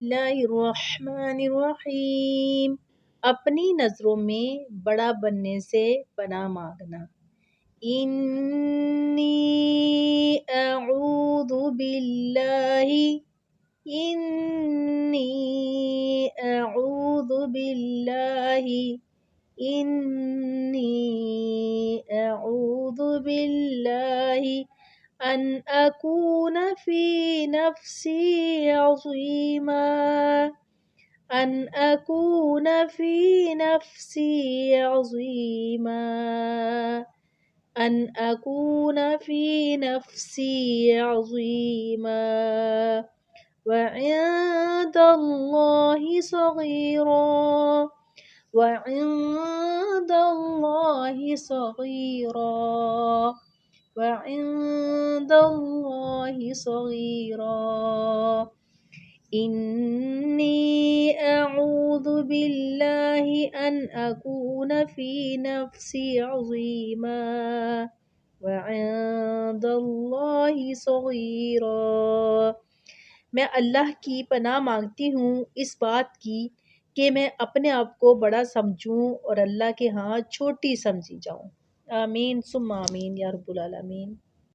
बिस्मिल्लाहिर्रहमानिर्रहीम। अपनी नज़रों में बड़ा बनने से पनाह मांगना। इन्नी अऊज़ु बिल्लाहि इन्नी अऊज़ु बिल्लाहि इन्नी अऊज़ु बिल्लाहि अन अकून फी नफ्सी अज़ीमा अन अकून फी नफ्सी अज़ीमा अन अकून फी नफ्सी अज़ीमा वइंदल्लाहि सगीरा वइंदल्लाहि सगीरा वइंदल्लाहि सगीरा इन्नी अऊज़ु बिल्लाहि अन अकून फी नफ्सी अज़ीमा वइंदल्लाहि सगीरा। मैं अल्लाह की पनाह मांगती हूँ इस बात की कि मैं अपने आप को बड़ा समझूं और अल्लाह के यहाँ छोटी समझी जाऊं। आमीन सुम्मा आमीन या रब्बुल आलमीन।